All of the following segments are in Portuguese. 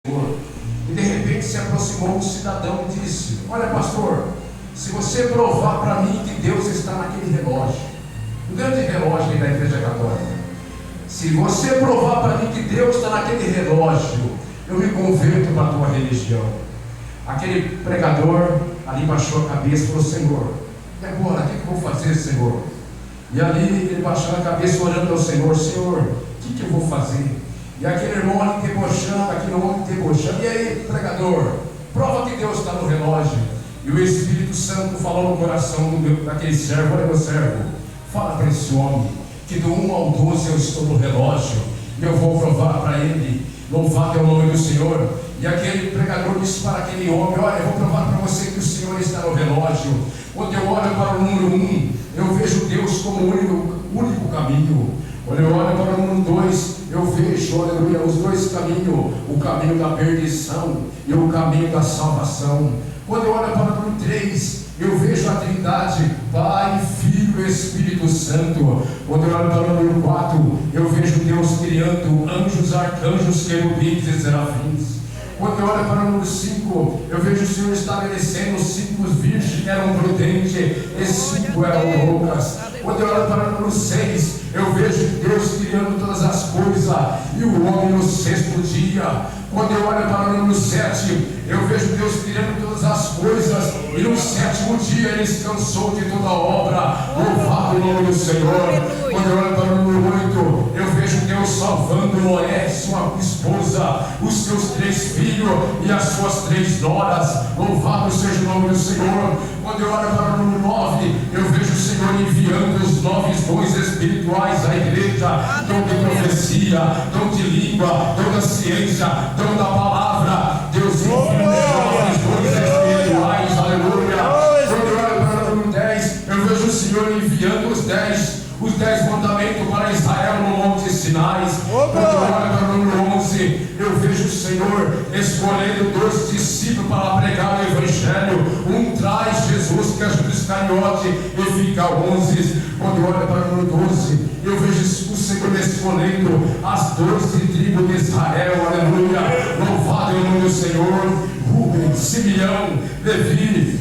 E de repente se aproximou um cidadão e disse: olha, pastor, se você provar para mim que Deus está naquele relógio, um grande relógio aí da Igreja Católica, se você provar para mim que Deus está naquele relógio, eu me converto para a tua religião. Aquele pregador ali baixou a cabeça e falou: Senhor, e agora, o que eu vou fazer, Senhor? E ali ele baixou a cabeça orando ao Senhor: Senhor, o que eu vou fazer? E aquele irmão ali debochando, aquele homem debochando: e aí, pregador, prova que Deus está no relógio. E o Espírito Santo falou no coração daquele servo: olha, meu servo, fala para esse homem que do 1 ao 12 eu estou no relógio, e eu vou provar para ele. Louvado é o nome do Senhor. E aquele pregador disse para aquele homem: olha, eu vou provar para você que o Senhor está no relógio. Quando eu olho para o número 1, eu vejo Deus como o único caminho. Quando eu olho para o número 2, eu vejo, aleluia, os dois caminhos: o caminho da perdição e o caminho da salvação. Quando eu olho para o número 3, eu vejo a Trindade, Pai, Filho e Espírito Santo. Quando eu olho para o número 4, eu vejo Deus criando anjos, arcanjos, querubins e serafins. Quando eu olho para o número 5, eu vejo o Senhor estabelecendo os 5 virgens que eram prudentes e 5 eram loucas. Quando eu olho para o número 6, eu vejo Deus criando todas as coisas e o homem no 6º dia. Quando eu olho para o número 7, eu vejo Deus criando todas as coisas e no 7º dia ele descansou de toda a obra. Louvado o nome do Senhor. Quando eu olho para o número 8, eu vejo Deus salvando Noé, sua esposa, os seus 3 filhos e as suas 3 noras. Louvado seja o nome do Senhor. Quando eu olho para o número 9, eu vejo o Senhor enviando os 9 dons espirituais à igreja: dom de profecia, dom de língua, dom da ciência, dom da palavra. Deus envia os 9 dons espirituais, aleluia. Quando eu olho para o número 10, eu vejo o Senhor enviando os 10 mandamentos para Israel no Monte Sinai. Quando eu olho para o número 11, eu vejo o Senhor escolhendo 2 discípulos para pregar o Evangelho. Um traz Jesus, que é Judas Iscariote, e fica 11. Quando eu olho para o número 12, eu vejo o Senhor escolhendo as 12 tribos de Israel, aleluia. Louvado é o nome do Senhor. Rubem, Simeão, Levi,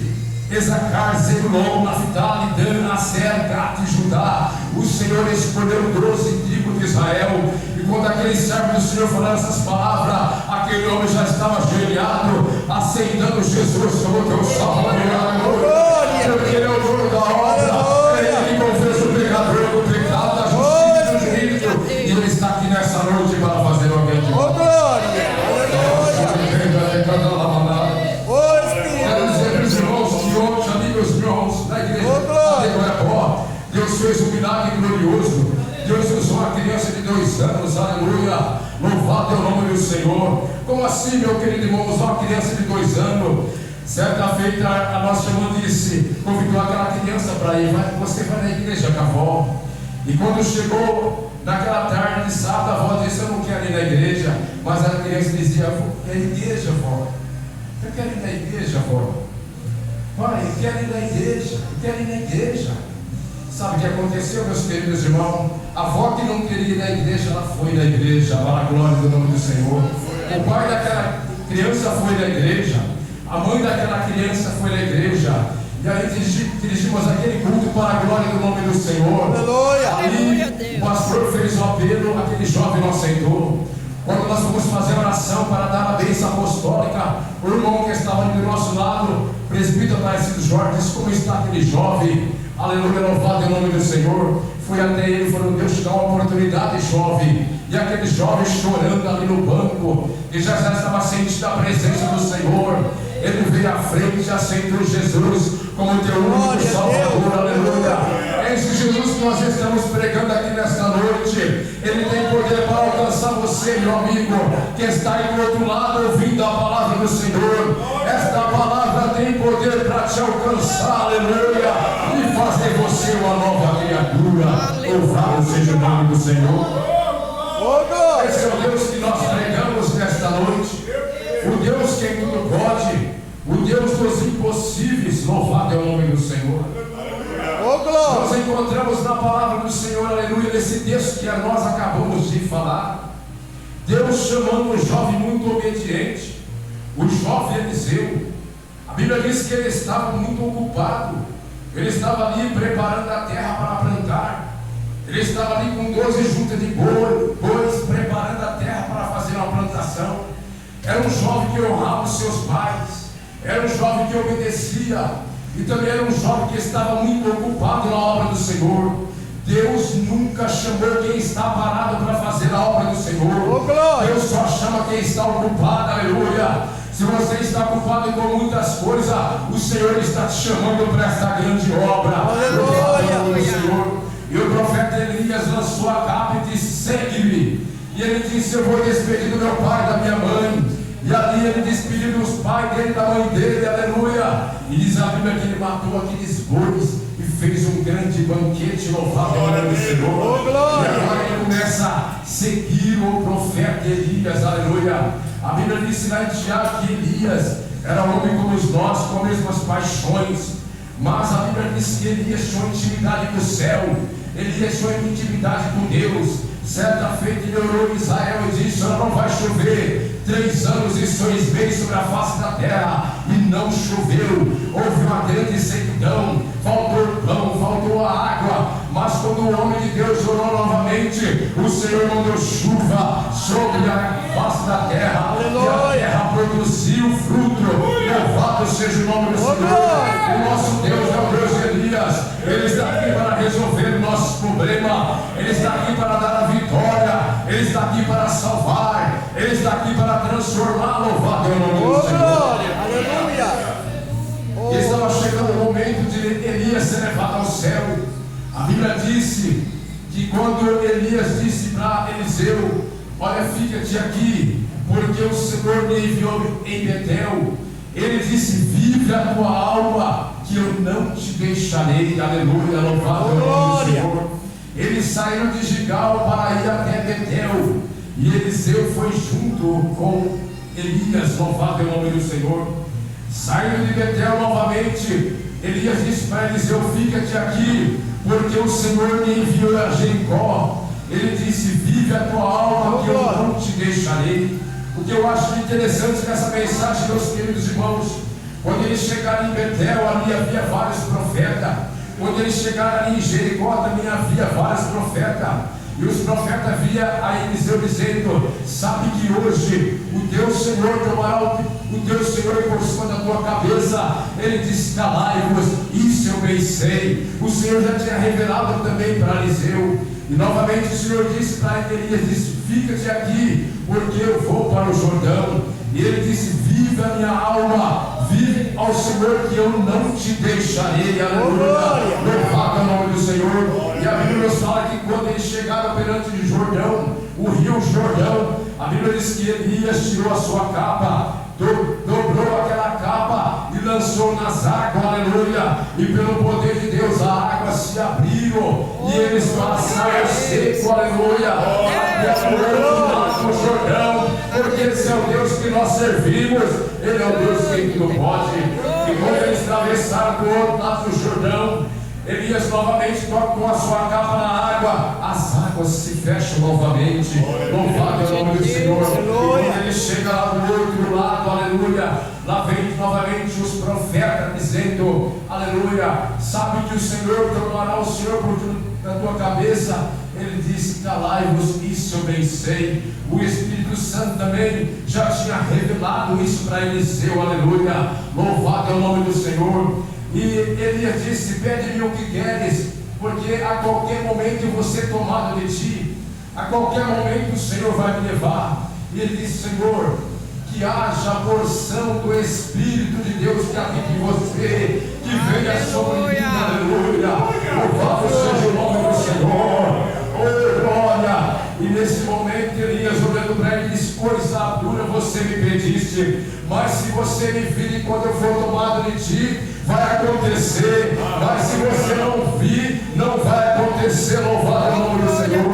Isacar, Zebulon, Naftali, Dan, Aser, Gad e Judá. O Senhor escolheu 12 tribos de Israel. E quando aquele servo do Senhor falou essas palavras, aquele homem já estava ajoelhado, aceitando Jesus como teu Salvador. Porque ele é o dono da obra, ele é que confessa o pecador do pecado, da justiça e do juízo. E ele está aqui nessa noite para fazer alguém de bom. Deus fez um milagre glorioso. Deus usou uma criança de 2 anos, aleluia. Louvado é o nome do Senhor. Como assim, meu querido irmão, usar uma criança de 2 anos? Certa feita a nossa irmã disse, convidou aquela criança para ir: você vai na igreja com a avó? E quando chegou naquela tarde de sábado, a avó disse: eu não quero ir na igreja. Mas a criança dizia: é igreja, avó. Eu quero ir na igreja, avó. Pai, eu quero ir na igreja, eu quero ir na igreja. Sabe o que aconteceu, meus queridos irmãos? A avó que não queria ir na igreja, ela foi na igreja, para a glória do nome do Senhor. O pai daquela criança foi na igreja, a mãe daquela criança foi na igreja. E aí dirigimos aquele culto para a glória do nome do Senhor. Ali o pastor fez o apelo, aquele jovem não aceitou. Quando nós fomos fazer oração para dar a bênção apostólica, o irmão que estava ali do nosso lado, presbítero Narciso Jorge, disse: como está aquele jovem? Aleluia, louvado é o nome do Senhor. Foi até ele e falou: Deus te dá uma oportunidade, jovem. E aquele jovem chorando ali no banco, que já estava sentindo a presença do Senhor, ele veio à frente e aceitou Jesus como teu único Salvador, aleluia. É esse Jesus que nós estamos pregando aqui nesta noite. Ele tem poder para alcançar você, meu amigo, que está aí do outro lado ouvindo a palavra do Senhor. Esta palavra tem poder para te alcançar, aleluia, e fazer você uma nova criatura. Louvado seja o nome do Senhor. Esse é o Deus que nós pregamos nesta noite. O Deus que em tudo pode, o Deus dos impossíveis. Louvado é o nome do Senhor. Nós encontramos na palavra do Senhor, aleluia, nesse texto que nós acabamos de falar, Deus chamando um jovem muito obediente, o jovem Eliseu, a Bíblia diz que ele estava muito ocupado. Ele estava ali preparando a terra para plantar. Ele estava ali com 12 juntas de bois, preparando a terra para fazer uma plantação. Era um jovem que honrava os seus pais. Era um jovem que obedecia. E também era um jovem que estava muito ocupado na obra do Senhor. Deus nunca chamou quem está parado para fazer a obra do Senhor. Deus só chama quem está ocupado, aleluia. Se você está ocupado com muitas coisas, o Senhor está te chamando para esta grande obra. Aleluia. Senhor. E o profeta Elias lançou a capa e disse: segue-me. E ele disse: eu vou despedir do meu pai e da minha mãe. E ali ele despediu dos pais dele, da mãe dele, aleluia. E diz a Bíblia que ele matou aqueles bois e fez um grande banquete, louvado ao nome do Senhor. E agora ele começa a seguir o profeta Elias, aleluia. A Bíblia diz lá em Tiago que Elias era homem como nós, com as mesmas paixões. Mas a Bíblia diz que Elias tinha intimidade com o céu. Elias tinha intimidade com Deus. Certa feita ele orou em Israel e disse: não vai chover 3 anos e 6 meses sobre a face da terra. E não choveu. Houve uma grande sequidão. Faltou pão, faltou a água. Mas quando o homem de Deus orou novamente, o Senhor mandou chuva sobre a face da terra. Aleluia. E a terra produziu fruto. Louvado seja o nome do Senhor. O nosso Deus é o Deus de Elias. Ele está aqui para resolver nossos problemas. Ele está aqui para dar a vitória. Ele está aqui para salvar. Ele está aqui para transformar. Louvado é o nome do Senhor. Aleluia. E estava chegando o momento de Elias ser levado ao céu. A Bíblia disse que quando Elias disse para Eliseu: olha, fica-te aqui, porque o Senhor me enviou em Betel. Ele disse: vive a tua alma, que eu não te deixarei. Aleluia, louvado é o nome do Senhor. Eles saíram de Gigal para ir até Betel. E Eliseu foi junto com Elias, louvado é o nome do Senhor. Saindo de Betel novamente, Elias disse para Eliseu: fica-te aqui, porque o Senhor me enviou a Jericó. Ele disse: vive a tua alma, que eu não te deixarei. O que eu acho interessante nessa mensagem, meus queridos irmãos, quando eles chegaram em Betel, ali havia vários profetas. Quando eles chegaram ali em Jericó, também havia vários profetas. E os profetas via a Eliseu dizendo: sabe que hoje o teu Senhor tomará o teu Senhor por cima da tua cabeça. Ele disse: calai-vos, isso eu bem sei. O Senhor já tinha revelado também para Eliseu. E novamente o Senhor disse para Elias: disse, fica-te aqui, porque eu vou para o Jordão. E ele disse: vive a minha alma, vive ao Senhor, que eu não te deixarei. Aleluia. Louvado é o nome do Senhor. E a Bíblia nos fala que quando eles chegaram perante o Jordão, o rio Jordão, a Bíblia diz que Elias tirou a sua capa, dobrou aquela capa e lançou nas águas, aleluia. E pelo poder de Deus, a água se abriu e eles passaram seco, aleluia. No Jordão, porque esse é o Deus que nós servimos. Ele é o Deus que tudo pode. E quando eles atravessaram do outro lado do Jordão, Elias novamente tocou a sua capa na água, as águas se fecham novamente. Louvado é o nome do Senhor. E quando ele chega lá do outro lado, aleluia, lá vem novamente os profetas dizendo: aleluia, sabe que o Senhor tomará o Senhor por da tua cabeça. Ele disse: calai-vos, isso eu bem sei. O Espírito Santo também já tinha revelado isso para Eliseu, aleluia. Louvado é o nome do Senhor. E Elias disse: pede-me o que queres, porque a qualquer momento eu vou ser tomado de ti. A qualquer momento o Senhor vai me levar. E ele disse: Senhor, que haja a porção do Espírito de Deus que habita em você, que venha sobre mim, aleluia. Louvado seja o nome do Senhor. Oh, glória! E nesse momento Elias, olhando para ele, disse: coisa dura você me pediste, mas se você me vir quando eu for tomado de ti, vai acontecer. Mas se você não vir, não vai acontecer. Louvado é o nome do Senhor.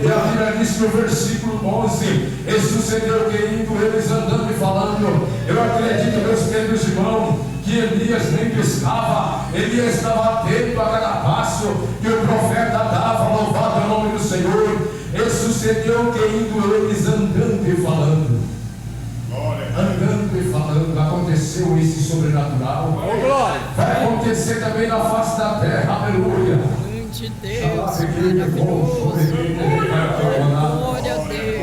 E a Bíblia diz no versículo 11: e sucedeu que indo eles andando e falando, eu acredito, meus queridos irmãos, que Elias nem pescava. Elias estava atento a cada passo que o profeta dava. Louvado é o nome do Senhor. E sucedeu que indo eles andando e falando, andando e falando, aconteceu esse sobrenatural. Vai acontecer também na face da terra, aleluia.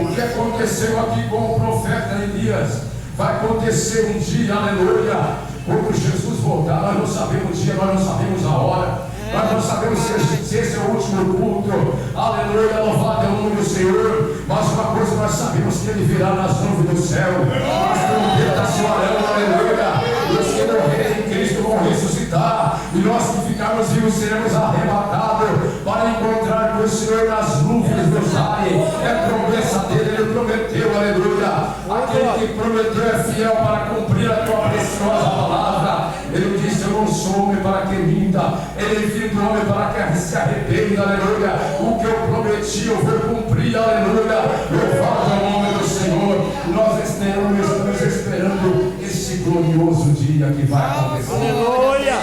O que aconteceu aqui com o profeta Elias vai acontecer um dia, aleluia. Quando Jesus voltar, nós não sabemos o dia, nós não sabemos a hora. Nós não sabemos se esse é o último culto, aleluia, louvado é o nome do Senhor. Mas uma coisa nós sabemos, que Ele virá nas nuvens do céu, as trombetas soarão, aleluia. E os que morrerem em Cristo vão ressuscitar, e nós que ficarmos vivos seremos arrebatados para encontrar com o Senhor nas nuvens do ares. É promessa dele, Ele prometeu, aleluia. Aquele que prometeu é fiel para cumprir a tua preciosa palavra. Ele disse: eu não sou homem para que minta, Ele é filho do homem para que se arrependa, aleluia. O que eu prometi eu vou cumprir, aleluia. Louvado é o nome do Senhor. Nós estamos esperando esse glorioso dia que vai acontecer. Aleluia.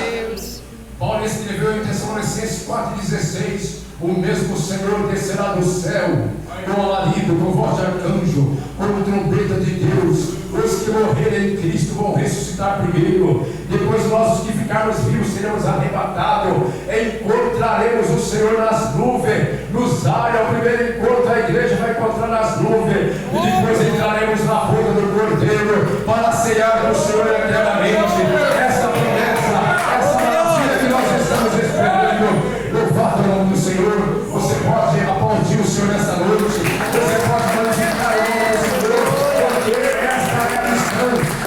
Paulo escreveu em Tessalonicenses 4,16: o mesmo Senhor descerá do céu com alarido, com voz de arcanjo, com trombeta de Deus. Os que morrerem em Cristo vão ressuscitar primeiro. Depois nós, os que ficarmos vivos, seremos arrebatados. Encontraremos o Senhor nas nuvens, nos ares. O primeiro encontro a igreja vai encontrar nas nuvens. E depois entraremos na boca do Cordeiro para ceiar com o Senhor eternamente. Essa promessa, essa maravilha que nós estamos esperando. Louvado é o nome do Senhor. Você pode aplaudir o Senhor nessa noite. Você pode glorificar o nome do Senhor, porque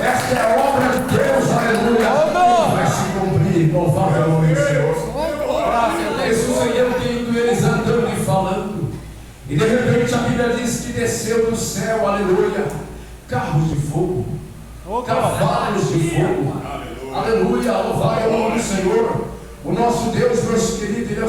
esta é a obra de Deus, aleluia. E vai se cumprir. Louvado é o nome do Senhor. Jesus ainda tendo eles andando e falando, e de repente a Bíblia diz que desceu do céu, aleluia, carros de fogo, cavalos de fogo, aleluia. Louvado é o nome do Senhor. O nosso Deus, meus queridos, Ele é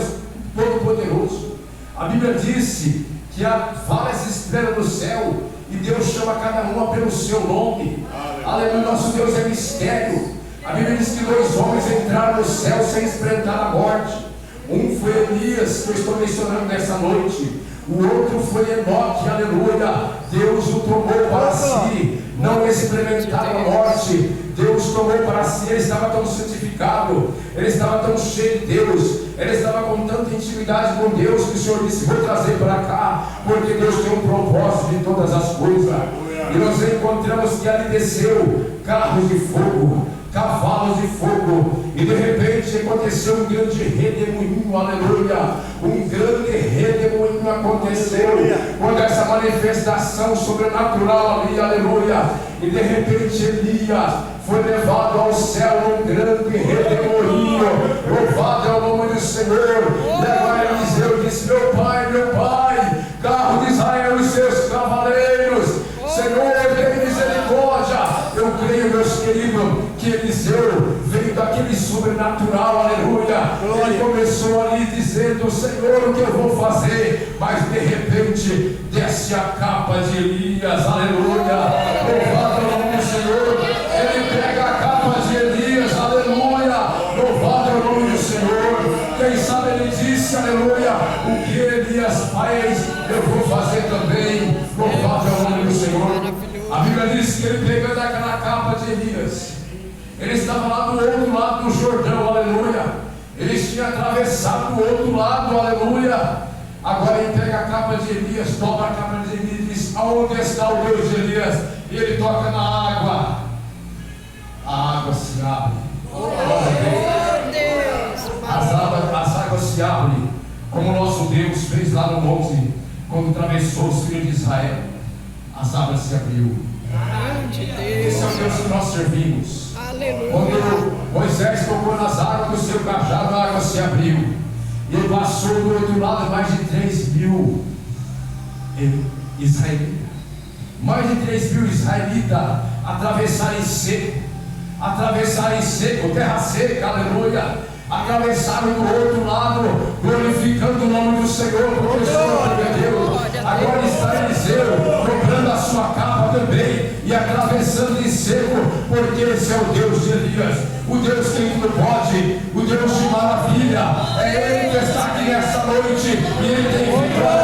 todo-poderoso. A Bíblia disse que há várias estrelas no céu e Deus chama cada uma pelo seu nome. Aleluia, nosso Deus é mistério. A Bíblia diz que 2 homens entraram no céu sem enfrentar a morte. Um foi Elias, que eu estou mencionando nessa noite. O outro foi Enoque, aleluia. Deus o tomou para si, não experimentaram a morte. Deus tomou para si, ele estava tão santificado, ele estava tão cheio de Deus, ele estava com tanta intimidade com Deus, que o Senhor disse: vou trazer para cá, porque Deus tem um propósito em todas as coisas. E nós encontramos que ali desceu carros de fogo, cavalos de fogo, e de repente aconteceu um grande redemoinho, aleluia. Um grande redemoinho aconteceu quando essa manifestação sobrenatural ali, aleluia. E de repente Elias foi levado ao céu num grande redemoinho. Louvado é o nome do Senhor. Leva Eliseu e disse: meu pai, carro de Israel e seus cavaleiros, Senhor, tem misericórdia. Eu creio, meus queridos, que Eliseu veio daquele sobrenatural, aleluia. Ele começou ali dizendo: Senhor, o que eu vou fazer? Mas de repente desce a capa de Elias, aleluia. Louvado é o nome do Senhor. Ele pega a capa de Elias, aleluia. Louvado é o nome do Senhor. Quem sabe ele disse, aleluia: o que Elias faz, eu vou fazer também. Louvado é o nome do Senhor. A Bíblia diz que ele pegando aquela capa de Elias, ele estava lá do outro lado do Jordão, aleluia. Eles tinham atravessado do outro lado, aleluia. Agora ele pega a capa de Elias, dobra a capa de Elias e diz: aonde está o Deus de Elias? E ele toca na água, a água se abre. As águas se abrem, como o nosso Deus fez lá no monte, quando atravessou os filhos de Israel. As águas se abriu. Esse é o Deus que nós servimos. Aleluia. Quando Moisés tocou nas águas do seu cajado, a água se abriu. E ele passou do outro lado mais de 3.000 israelitas. Mais de 3.000 israelitas atravessarem seco, terra seca, aleluia. Atravessaram do outro lado, glorificando o nome do Senhor, porque o Senhor prometeu. Agora está Eliseu comprando a sua capa também e atravessando em seco, porque esse é o Deus de Elias, o Deus que tudo pode, o Deus de maravilha. É Ele que está aqui nessa noite e Ele tem vitória.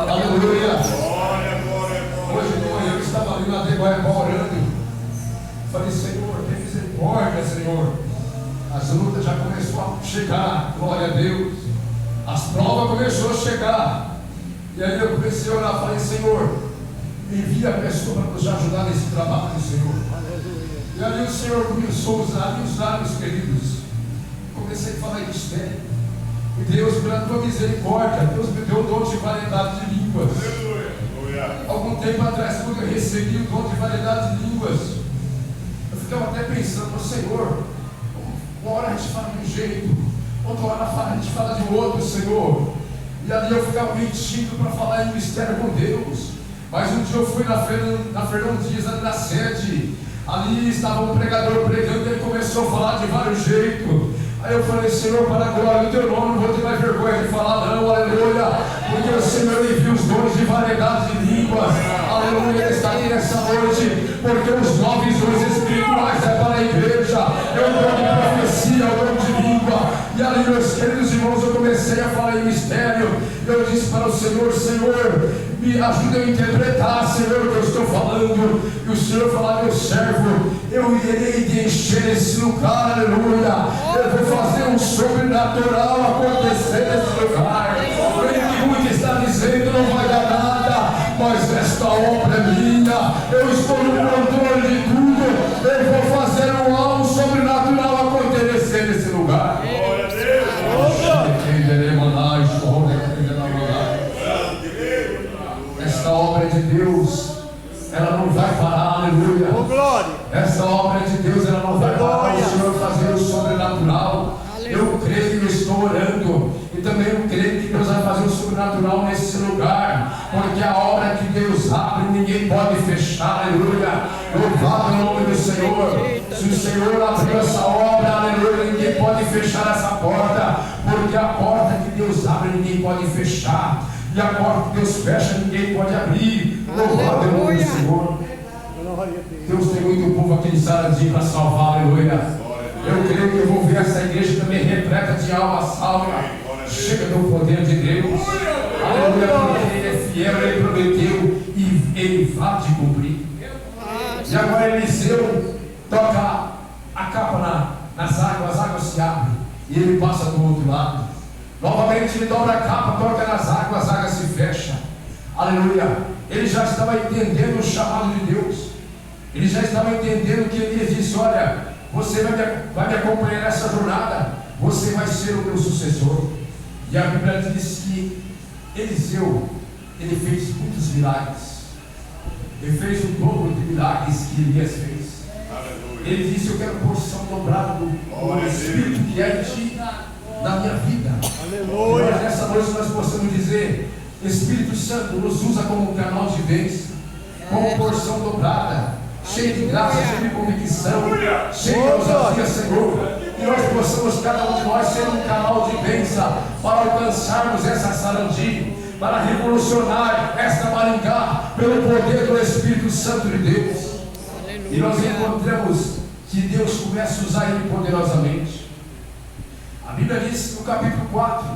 Aleluia. chegar, glória a Deus. As provas começaram a chegar. E aí eu comecei a orar, falei, Senhor, envia a pessoa para nos ajudar nesse trabalho, Senhor. E aí o Senhor começou a usar os lábios, queridos. Comecei a falar em mistério. E Deus, pela tua misericórdia, Deus me deu o dom de variedade de línguas. Algum tempo atrás, quando eu recebi o dom de variedade de línguas, eu ficava até pensando, Senhor, uma hora a gente fala de um jeito, outra hora a gente fala de outro, Senhor. E ali eu ficava mentindo para falar em mistério com Deus. Mas um dia eu fui na Fernão Dias, ali na sede. Ali estava um pregador pregando e ele começou a falar de vários jeitos. Aí eu falei, Senhor, para a glória do teu nome, não vou ter mais vergonha de falar não, aleluia. Porque o Senhor envia os dons de variedade de línguas, aleluia. Ele está aqui nessa noite, porque os 9 dons espirituais é para a igreja. É o dom de profecia, é o dom de língua. E ali, meus queridos irmãos, eu comecei a falar em mistério. Eu disse para o Senhor, Senhor, me ajuda a interpretar, Senhor, o que eu estou falando. E o Senhor falou, meu servo, eu irei te encher esse lugar, aleluia. Eu vou fazer um sobrenatural acontecer nesse lugar. O que está dizendo não vai dar nada, mas esta obra é minha. Eu estou no controle de tudo. Eu vou fazer algo sobrenatural acontecer nesse lugar. Glória a Deus. Esta obra de Deus, ela não vai parar, aleluia. Esta obra de Deus, ela não vai parar. O Senhor fazer o sobrenatural. Eu creio que eu estou orando, e também eu creio que Deus vai fazer o sobrenatural nesse lugar, porque a obra que Deus abre, ninguém pode fechar, aleluia. Louvado o nome do Senhor. Se o Senhor abriu essa obra, aleluia, ninguém pode fechar essa porta, porque a porta que Deus abre, ninguém pode fechar, e a porta que Deus fecha, ninguém pode abrir. Louvado o nome do Senhor. Deus tem muito povo aqui em Sarandi para salvar, aleluia. Eu creio que eu vou ver essa igreja também repleta de alma salva. Chega do poder de Deus. Aleluia, porque Ele é fiel, Ele prometeu e Ele vai te cumprir. E agora Eliseu toca a capa nas águas, as águas se abrem e ele passa do outro lado. Novamente ele dobra a capa, toca nas águas, as águas se fecham. Aleluia. Ele já estava entendendo o chamado de Deus. Ele já estava entendendo que Elias disse, olha, você vai me acompanhar nessa jornada, você vai ser o meu sucessor. E a Bíblia diz que Eliseu, ele fez muitos milagres. Ele fez o dobro de milagres que Elias fez. Aleluia. Ele disse, eu quero porção dobrada do Espírito que é em ti, na minha vida. Aleluia. Mas nessa noite nós possamos dizer, Espírito Santo nos usa como um canal de bênção, como porção dobrada, cheio de graça, cheio de convicção, cheio de ousadia, Senhor. Que nós possamos, cada um de nós, ser um canal de bênção para alcançarmos essa Sarandi, para revolucionar esta Maringá pelo poder do Espírito Santo de Deus. E nós encontramos que Deus começa a usar ele poderosamente. A Bíblia diz no capítulo 4,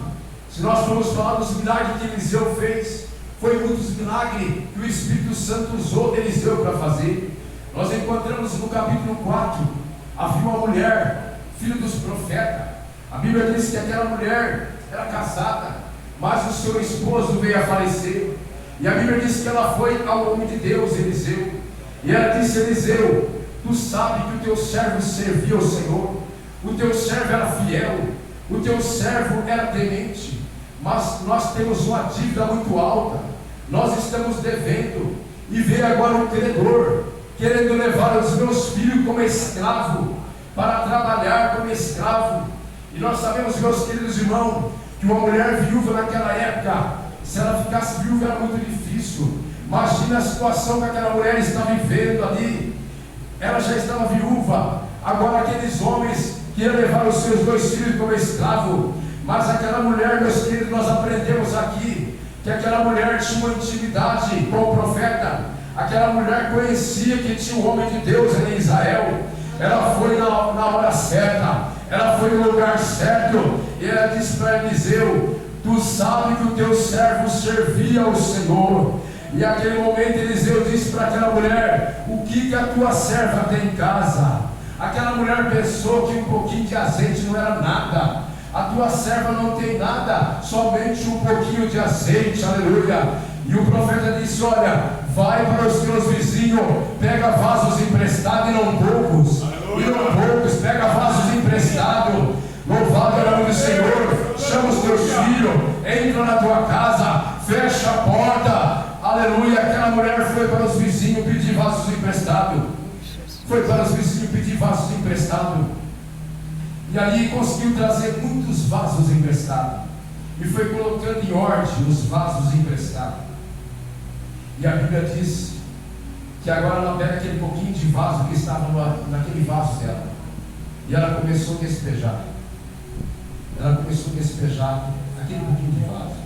se nós formos falar dos milagres que Eliseu fez, foi muitos milagres que o Espírito Santo usou Eliseu para fazer. Nós encontramos no capítulo 4, havia uma mulher, filha dos profetas. A Bíblia diz que aquela mulher era casada, mas o seu esposo veio a falecer. E a Bíblia diz que ela foi ao homem de Deus, Eliseu. E ela disse, Eliseu, tu sabes que o teu servo servia ao Senhor, o teu servo era fiel, o teu servo era temente, mas nós temos uma dívida muito alta, nós estamos devendo, e veio agora um credor, querendo levar os meus filhos como escravo, para trabalhar como escravo. E nós sabemos, meus queridos irmãos, que uma mulher viúva naquela época, se ela ficasse viúva era muito difícil. Imagina a situação que aquela mulher está vivendo ali. Ela já estava viúva, agora aqueles homens queriam levar os seus 2 filhos como escravo. Mas aquela mulher, meus queridos, nós aprendemos aqui que aquela mulher tinha uma intimidade com o profeta. Aquela mulher conhecia que tinha um homem de Deus em Israel. Ela foi na hora certa, ela foi no lugar certo, e ela disse para Eliseu, tu sabes que o teu servo servia ao Senhor. E naquele momento Eliseu disse para aquela mulher, o que a tua serva tem em casa? Aquela mulher pensou que um pouquinho de azeite não era nada, a tua serva não tem nada, somente um pouquinho de azeite, aleluia. E o profeta disse: olha, vai para os teus vizinhos, pega vasos emprestados e não poucos, pega vasos emprestados. Louvado é o nome do Senhor. Chama os teus filhos, entra na tua casa, fecha a porta, aleluia. Aquela mulher foi para os vizinhos pedir vasos emprestados, e ali conseguiu trazer muitos vasos emprestados, e foi colocando em ordem os vasos emprestados. E a Bíblia diz que agora ela pega aquele pouquinho de vaso que estava naquele vaso dela, e ela começou a despejar. Aquele pouquinho de vaso.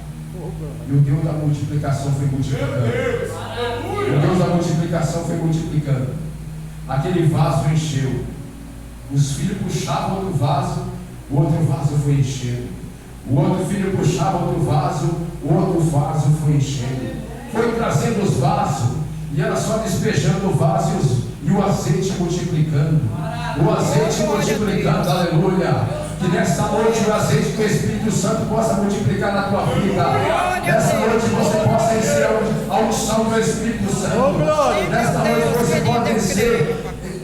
E o Deus da multiplicação foi multiplicando. Aquele vaso encheu. Os filhos puxavam outro vaso, o outro vaso foi enchendo. O outro filho puxava outro vaso, o outro vaso foi enchendo. Foi trazendo os vasos, e ela só despejando o vaso e o azeite multiplicando. Aleluia. Que nesta noite o azeite do Espírito Santo possa multiplicar na tua vida. Nesta noite você possa receber a unção do Espírito Santo. Nesta noite você pode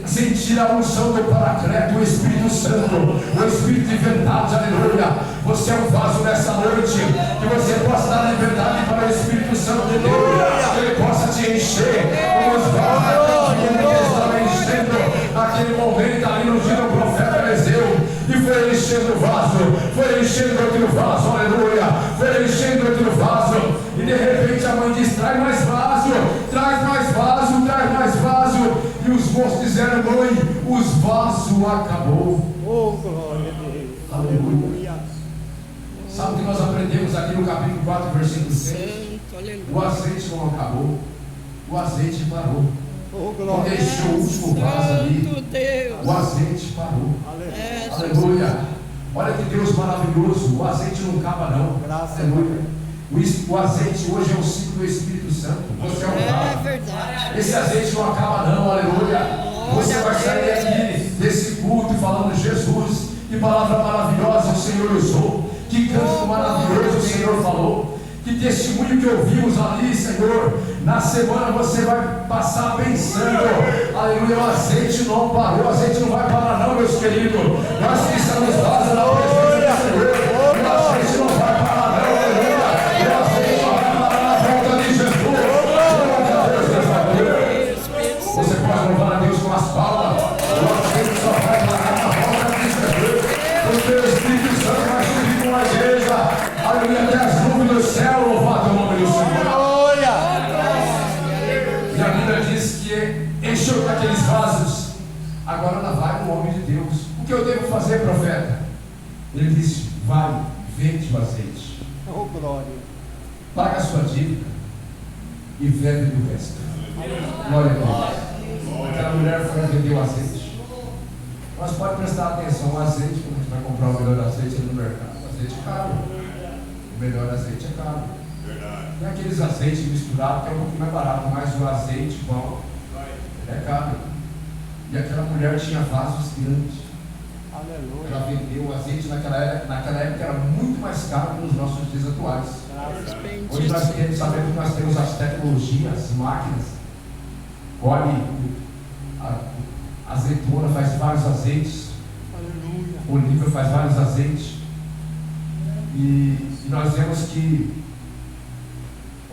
sentir a unção do Paracleto, o Espírito Santo, o Espírito de verdade, aleluia. Você é um vaso nessa noite, que você possa dar liberdade para o Espírito Santo de Deus, que ele possa te encher como os vasos que ele estava enchendo naquele momento ali no dia do profeta Eliseu. E foi enchendo o vaso, foi enchendo outro vaso, aleluia, foi enchendo outro vaso, e de repente a mãe diz: traz mais vaso, e os moços disseram: mãe, os vasos acabou. Oh, glória a Deus, aleluia. Sabe o que nós aprendemos aqui no capítulo 4, versículo 6? O azeite não acabou, o azeite parou. Não deixou o último vaso ali, o azeite parou. Aleluia. Olha que Deus maravilhoso. O azeite não acaba não. Aleluia. O azeite hoje é o ciclo do Espírito Santo. Você é um vaso. Esse azeite não acaba não. Aleluia. Você vai sair aqui desse culto falando: Jesus, que palavra maravilhosa o Senhor usou, que canto maravilhoso o Senhor falou, que testemunho que ouvimos ali, Senhor. Na semana você vai passar pensando: aleluia, o azeite não parou, o azeite não vai parar não, meus queridos. Nós que estamos vasos na presença do Senhor, o azeite não vai parar não, aleluia. O azeite não vai parar na volta de Jesus. Você pode louvar a Deus com as palmas. O azeite só vai parar na volta de Jesus, porque o Espírito Santo vai subir com a igreja, aleluia, até as nuvens do céu. Louvado é o nome do Senhor. E a Bíblia diz que encheu daqueles vasos. Agora ela vai no homem de Deus. O que eu devo fazer, profeta? Ele disse: vai, vende o azeite. Oh, glória. Paga a sua dívida e vende o resto. Glória a Deus. Aquela mulher foi vender o azeite. Mas pode prestar atenção: o azeite, quando a gente vai comprar o melhor azeite no mercado, o azeite é caro. O melhor azeite é caro. Não é aqueles azeites misturados que é um pouquinho mais barato, mas o azeite bom é caro. E aquela mulher tinha vasos grandes. Aleluia. Ela vendeu o azeite naquela época era muito mais caro que nos nossos dias atuais. Hoje nós temos, sabemos que nós temos as tecnologias, as máquinas. Olhe, a azeitona faz vários azeites. Aleluia. Oliva faz vários azeites. E nós vemos que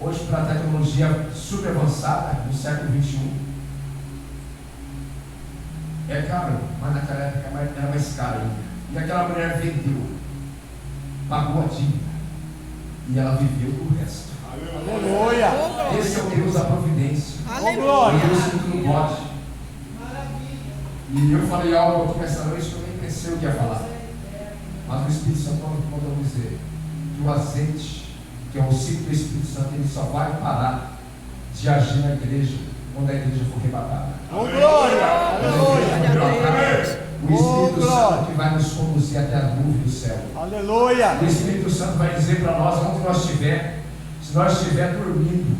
hoje, para a tecnologia super avançada no século XXI, é caro, mas naquela época era mais caro ainda. E aquela mulher vendeu, pagou a dívida, e ela viveu do resto. Aleluia. Esse é o Deus da providência. Aleluia. O Deus que não pode. E eu falei algo aqui nessa noite que eu nem pensei o que ia falar. Mas o Espírito Santo mandou dizer que o azeite, que é o ciclo do Espírito Santo, ele só vai parar de agir na igreja quando a igreja for arrebatada. Oh, glória! Aleluia! O Espírito Santo que vai nos conduzir até a nuvem do céu. Aleluia! O Espírito Santo vai dizer para nós onde nós estiver. Se nós estiver dormindo,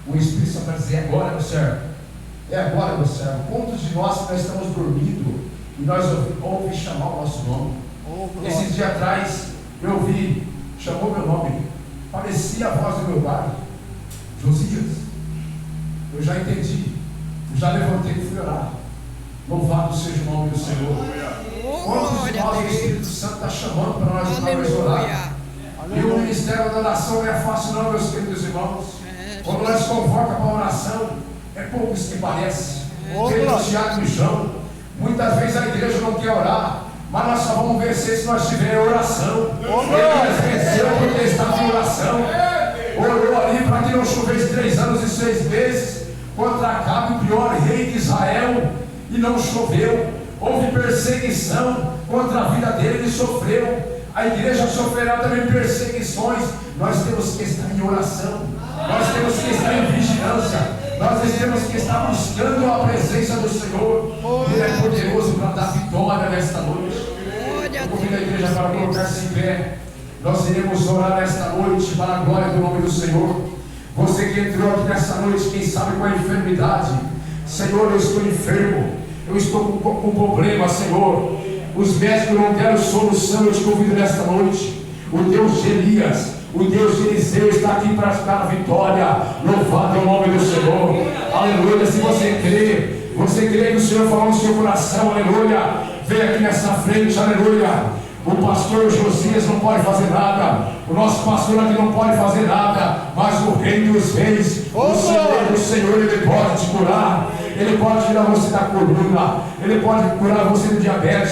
o Espírito Santo vai dizer: agora, meu servo, é agora, meu servo. Quantos de nós estamos dormindo e nós ouvimos chamar o nosso nome? Esse dia atrás eu vi, chamou meu nome, parecia a voz do meu pai, Josias. Eu já entendi, eu já levantei e fui orar. Louvado seja o nome do Senhor. Quantos de nós o Espírito Santo está chamando para nós orar? E o ministério da oração não é fácil não, meus queridos irmãos. Quando nós convocamos para a oração, é poucos que parece. Querido Tiago e João, muitas vezes a igreja não quer orar, mas nós só vamos vencer se nós tivermos oração. Elias venceu porque estava em oração. Orou ali para que não chovesse 3 anos e 6 meses contra Acabe, o pior rei de Israel, e não choveu. Houve perseguição contra a vida dele, ele sofreu. A igreja sofrerá também perseguições. Nós temos que estar em oração, nós temos que estar em vigilância, nós temos que estar buscando a presença do Senhor. Ele é poderoso para dar vitória nesta noite. Eu convido a igreja para colocar-se em pé. Nós iremos orar nesta noite para a glória do nome do Senhor. Você que entrou aqui nesta noite, quem sabe com a enfermidade, Senhor, eu estou enfermo, eu estou com problema, Senhor. Os médicos não deram solução. Eu te convido nesta noite. O Deus de Elias, o Deus de Eliseu está aqui para dar a vitória. Louvado é o nome do Senhor. Aleluia. Se você crê que o Senhor falou no seu coração, aleluia, vem aqui nessa frente, aleluia. O pastor Josias não pode fazer nada, o nosso pastor aqui não pode fazer nada, mas o Rei dos Reis, o Senhor, Ele pode te curar. Ele pode tirar você da coluna, Ele pode curar você do diabetes.